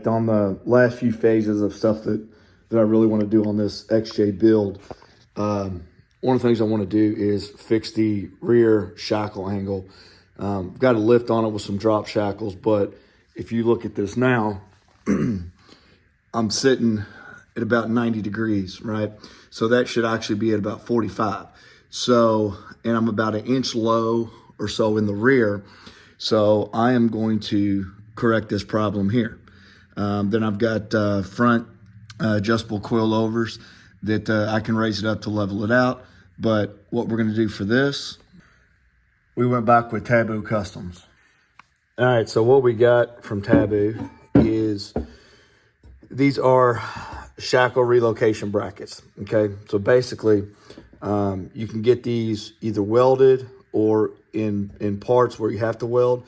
like on the last few phases of stuff that I really want to do on this XJ build. One of the things I want to do is fix the rear shackle angle. Got a lift on it with some drop shackles, but if you look at this now, I'm sitting at about 90 degrees, right? So that should actually be at about 45. So, and I'm about an inch low or so in the rear. So I am going to correct this problem here. Then I've got front adjustable coilovers that I can raise it up to level it out. But what we're gonna do for this, we went back with Taboo Customs. All right, so what we got from Taboo is these are Shackle relocation brackets, okay? So basically, you can get these either welded or in parts where you have to weld.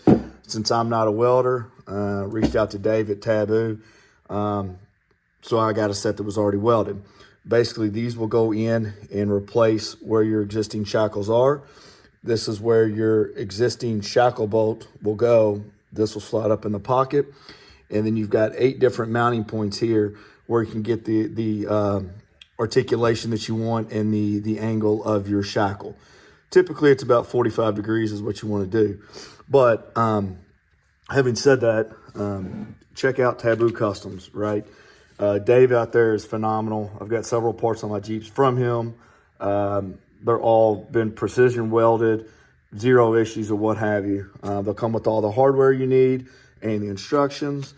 Since I'm not a welder, reached out to Dave at Taboo, so I got a set that was already welded. Basically, these will go in and replace where your existing shackles are. This is where your existing shackle bolt will go. This will slide up in the pocket. And then you've got 8 different mounting points here where you can get the articulation that you want and the angle of your shackle. Typically, it's about 45 degrees is what you want to do. But having said that, check out Taboo Customs, right? Dave out there is phenomenal. I've got several parts on my Jeeps from him. They're all been precision welded, 0 issues or what have you. They'll come with all the hardware you need and the instructions,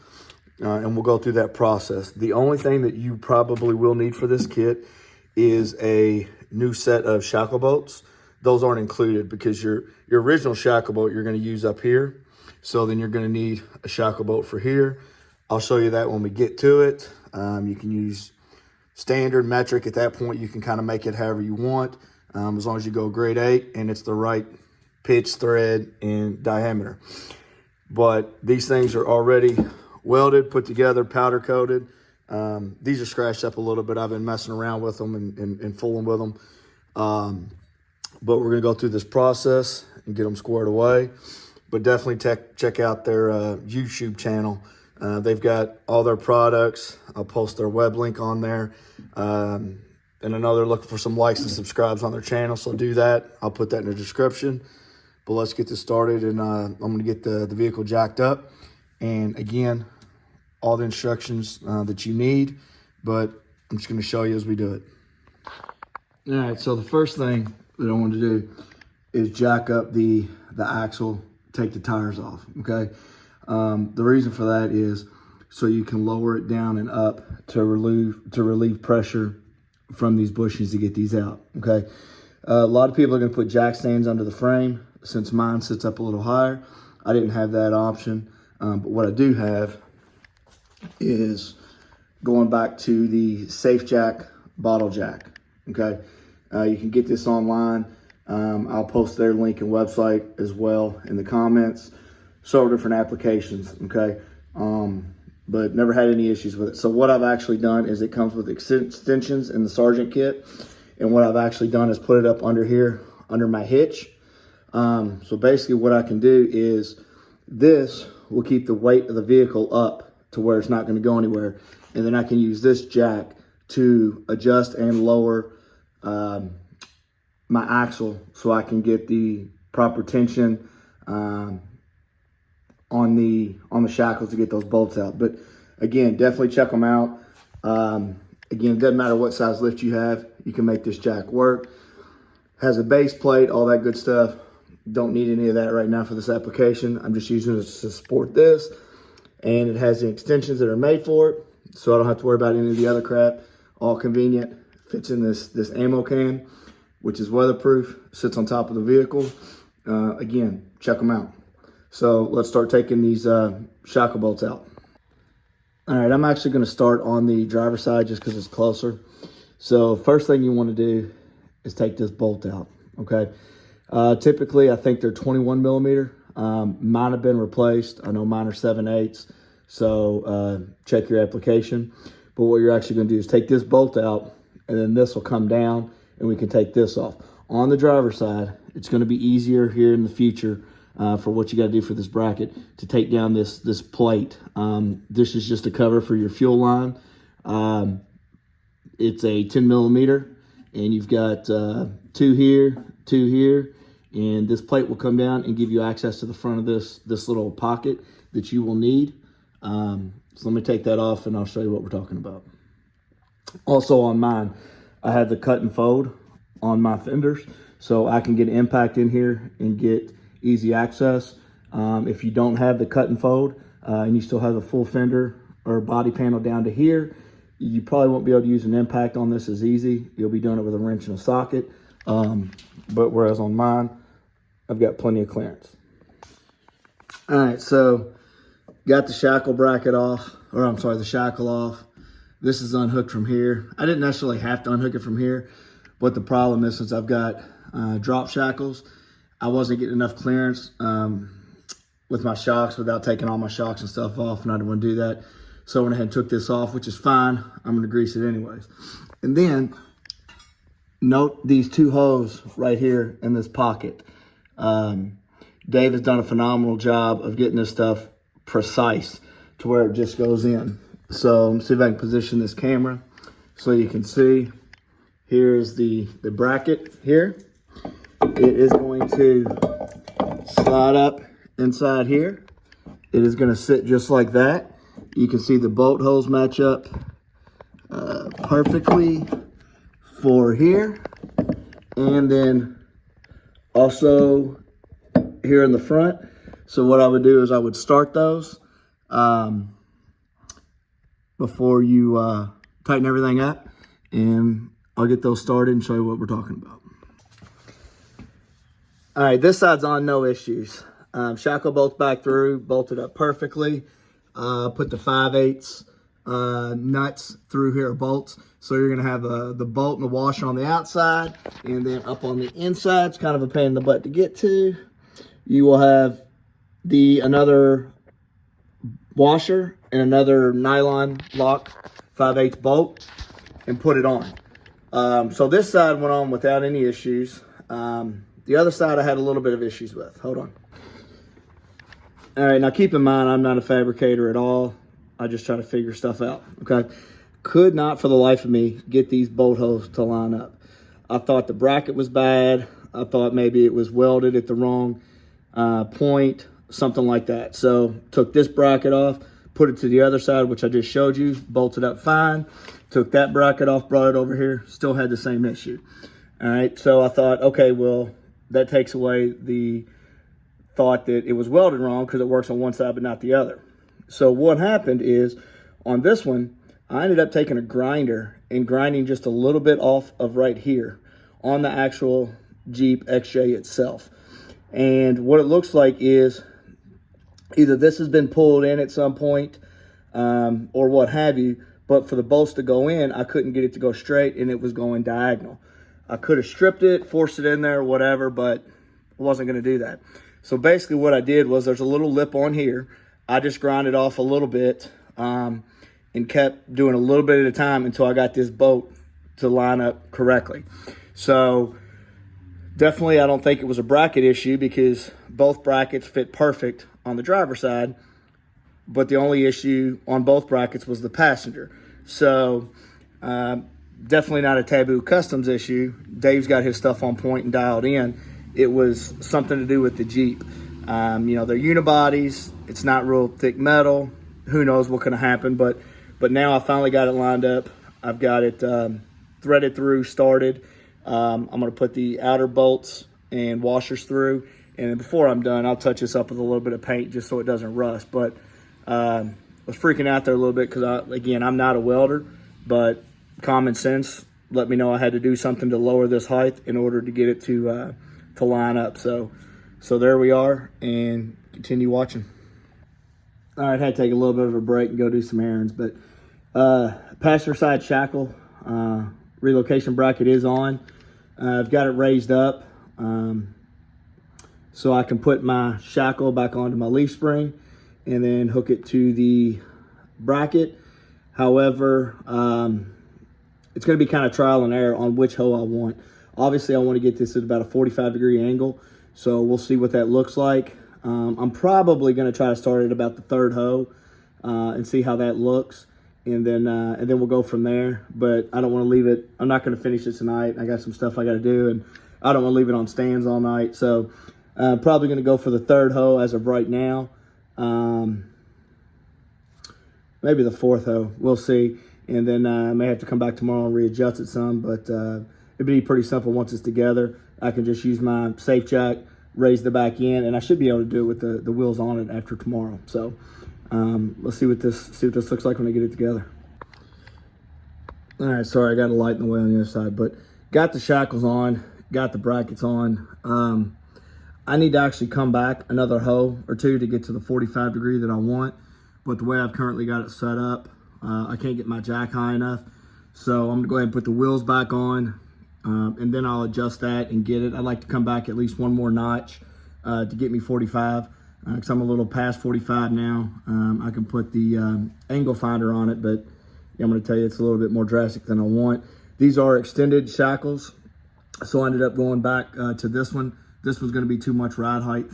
and we'll go through that process. The only thing that you probably will need for this kit is a new set of shackle bolts. Those aren't included because your original shackle bolt you're going to use up here. So then you're going to need a shackle bolt for here. I'll show you that when we get to it. You can use standard metric. At that point, you can kind of make it however you want, as long as you go grade 8 and it's the right pitch, thread, and diameter. But these things are already welded, put together, powder coated. These are scratched up a little bit. I've been messing around with them and fooling with them. But we're going to go through this process and get them squared away. But definitely check out their YouTube channel. They've got all their products. I'll post their web link on there. And I know they're looking for some likes and subscribes on their channel, so do that. I'll put that in the description. But let's get this started, and I'm going to get the vehicle jacked up. And again, all the instructions that you need, but I'm just going to show you as we do it. All right, so the first thing that I want to do is jack up the axle, take the tires off, okay? The reason for that is so you can lower it down and up to relieve pressure from these bushings to get these out, okay? A lot of people are going to put jack stands under the frame. Since mine sits up a little higher, I didn't have that option. But what I do have is going back to the Safe Jack bottle jack, okay? You can get this online. I'll post their link and website as well in the comments. Several different applications, okay? But never had any issues with it. So what I've actually done is it comes with extensions in the Sergeant kit. And what I've actually done is put it up under here, under my hitch. So basically what I can do is this will keep the weight of the vehicle up to where it's not going to go anywhere. And then I can use this jack to adjust and lower my axle so I can get the proper tension on the shackles to get those bolts out. But again, definitely check them out. Again, it doesn't matter what size lift you have, you can make this jack work. Has a base plate, all that good stuff. Don't need any of that right now for this application. I'm just using it to support this. And it has the extensions that are made for it, so I don't have to worry about any of the other crap. All convenient. Fits in this ammo can, which is weatherproof, sits on top of the vehicle. Again, check them out. So let's start taking these shackle bolts out. All right, I'm actually going to start on the driver's side just because it's closer. So first thing you want to do is take this bolt out, okay? Typically, I think they're 21 millimeter. Mine have been replaced. I know mine are 7/8, so check your application. But what you're actually going to do is take this bolt out, and then this will come down, and we can take this off. On the driver's side, it's going to be easier here in the future for what you got to do for this bracket to take down this plate. This is just a cover for your fuel line. It's a 10 millimeter, and you've got 2 here, 2 here, and this plate will come down and give you access to the front of this little pocket that you will need. So let me take that off and I'll show you what we're talking about. Also on mine, I have the cut and fold on my fenders, so I can get impact in here and get easy access. If you don't have the cut and fold and you still have a full fender or body panel down to here, you probably won't be able to use an impact on this as easy. You'll be doing it with a wrench and a socket. But whereas on mine, I've got plenty of clearance. All right, so got the shackle bracket off, or I'm sorry, the shackle off. This is unhooked from here. I didn't necessarily have to unhook it from here, but the problem is since I've got drop shackles, I wasn't getting enough clearance with my shocks without taking all my shocks and stuff off, and I didn't want to do that. So I went ahead and took this off, which is fine. I'm gonna grease it anyways. And then note these 2 holes right here in this pocket. Dave has done a phenomenal job of getting this stuff precise to where it just goes in. So let me see if I can position this camera so you can see. Here's the bracket here. It is going to slide up inside here. It is going to sit just like that. You can see the bolt holes match up perfectly for here. And then also here in the front. So what I would do is I would start those before you tighten everything up, and I'll get those started and show you what we're talking about. All right, this side's on, no issues. Shackle bolts back through, bolted up perfectly. Put the 5/8 nuts through here, bolts. So you're gonna have the bolt and the washer on the outside, and then up on the inside, it's kind of a pain in the butt to get to. You will have another washer and another nylon lock 5/8 bolt, and put it on. So this side went on without any issues. The other side I had a little bit of issues with. Hold on. All right, now keep in mind, I'm not a fabricator at all. I just try to figure stuff out, okay? Could not for the life of me get these bolt holes to line up. I thought the bracket was bad. I thought maybe it was welded at the wrong point, something like that. So took this bracket off, put it to the other side, which I just showed you, bolted up fine. Took that bracket off, brought it over here, still had the same issue. All right, so I thought, okay, well, that takes away the thought that it was welded wrong because it works on one side but not the other. So what happened is on this one, I ended up taking a grinder and grinding just a little bit off of right here on the actual Jeep XJ itself. And what it looks like is either this has been pulled in at some point or what have you, but for the bolts to go in, I couldn't get it to go straight and it was going diagonal. I could have stripped it, forced it in there, whatever, but I wasn't going to do that. So basically what I did was there's a little lip on here. I just grinded off a little bit and kept doing a little bit at a time until I got this bolt to line up correctly. So definitely I don't think it was a bracket issue because both brackets fit perfect on the driver's side, but the only issue on both brackets was the passenger. So definitely not a Taboo Customs issue. Dave's got his stuff on point and dialed in. It was something to do with the Jeep. You know, they're unibodies. It's not real thick metal. Who knows what could have happened, but now I finally got it lined up. I've got it threaded through, started. I'm going to put the outer bolts and washers through, and then before I'm done, I'll touch this up with a little bit of paint just so it doesn't rust. But I was freaking out there a little bit because, again, I'm not a welder, but common sense let me know I had to do something to lower this height in order to get it to line up. So there we are, and continue watching. All right, I had to take a little bit of a break and go do some errands, but passenger side shackle relocation bracket is on. I've got it raised up so I can put my shackle back onto my leaf spring and then hook it to the bracket. However, it's going to be kind of trial and error on which hole I want. Obviously, I want to get this at about a 45-degree angle, so we'll see what that looks like. I'm probably going to try to start at about the third hoe and see how that looks. And then we'll go from there. But I don't want to leave it. I'm not going to finish it tonight. I got some stuff I got to do, and I don't want to leave it on stands all night. So probably going to go for the third hoe as of right now. Maybe the fourth hoe. We'll see. And then I may have to come back tomorrow and readjust it some. But it'd be pretty simple once it's together. I can just use my safe jack, raise the back end, and I should be able to do it with the wheels on it after tomorrow. So let's see what this looks like when I get it together. All right, sorry, I got a light in the way on the other side, but got the shackles on, got the brackets on. I need to actually come back another hoe or two to get to the 45 degree that I want, but the way I've currently got it set up, I can't get my jack high enough. So I'm gonna go ahead and put the wheels back on, and then I'll adjust that and get it. I'd like to come back at least one more notch to get me 45, because I'm a little past 45 now. I can put the angle finder on it, but I'm gonna tell you it's a little bit more drastic than I want. These are extended shackles, so I ended up going back to this one. This one's gonna be too much ride height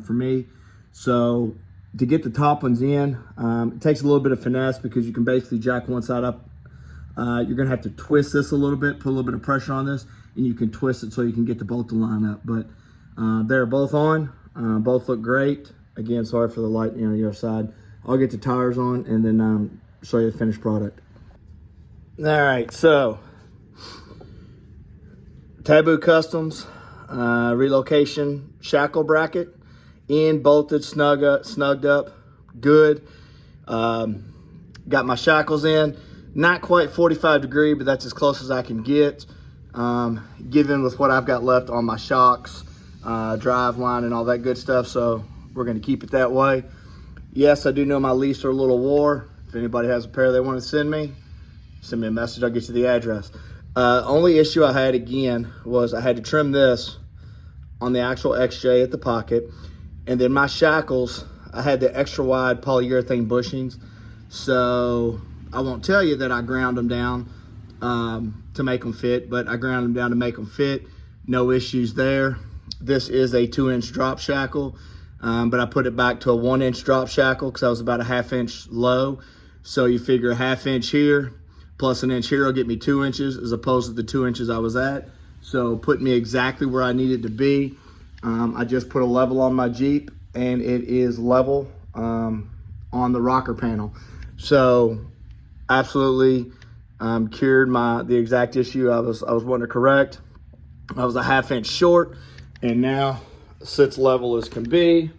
for me. So to get the top ones in, it takes a little bit of finesse because you can basically jack one side up. You're gonna have to twist this a little bit, put a little bit of pressure on this, and you can twist it so you can get the bolt to line up. But they're both on, both look great. Again, sorry for the light on the other side. I'll get the tires on and then show you the finished product. All right, so Taboo Customs Relocation shackle bracket, in bolted, snugged up, good. Got my shackles in, not quite 45 degree, but that's as close as I can get, given with what I've got left on my shocks, drive line, and all that good stuff. So we're going to keep it that way. Yes, I do know my leases are a little wore. If anybody has a pair they want to send me a message, I'll get you the address. Only issue I had again was I had to trim this on the actual XJ at the pocket, and then my shackles, I had the extra wide polyurethane bushings. So I won't tell you that I ground them down to make them fit, but I ground them down to make them fit. No issues there. This is a 2-inch drop shackle, but I put it back to a 1-inch drop shackle because I was about a 1/2 inch low. So you figure a 1/2 inch here plus 1 inch here will get me 2 inches as opposed to the 2 inches I was at. So put me exactly where I needed to be. I just put a level on my Jeep and it is level on the rocker panel. So absolutely cured the exact issue I was wanting to correct. I was a 1/2 inch short and now sits level as can be.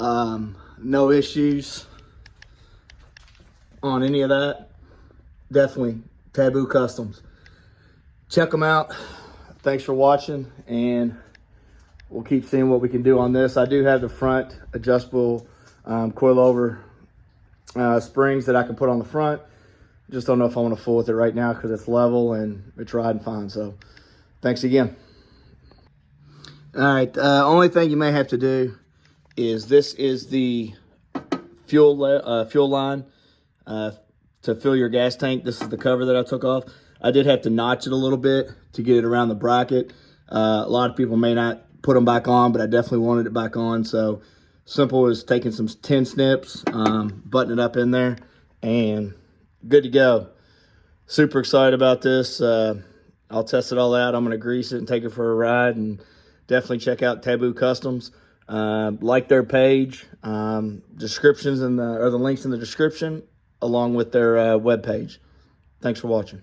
No issues on any of that. Definitely Taboo Customs. Check them out. Thanks for watching, and we'll keep seeing what we can do on this. I do have the front adjustable coilover springs that I can put on the front. Just don't know if I want to fool with it right now because it's level and it's riding fine. So thanks again. All right, only thing you may have to do is this is the fuel line to fill your gas tank. This is the cover that I took off. I did have to notch it a little bit to get it around the bracket. A lot of people may not put them back on, but I definitely wanted it back on. So simple as taking some tin snips, button it up in there, and good to go. Super excited about this. I'll test it all out. I'm gonna grease it and take it for a ride, and definitely check out Taboo Customs. Like their page, descriptions or the links in the description, along with their webpage. Thanks for watching.